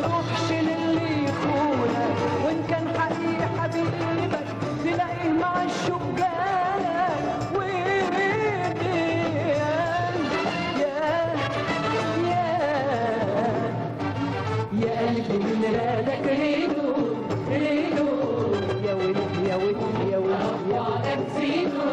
تروحش للي يخونك، وإن كان حقيقي حبيبك تلاقيه مع الشجان. ويدي يا قلبي من رادك ريدو ريدو، يا ولد يا ولد يا ولد يا ولد زيدو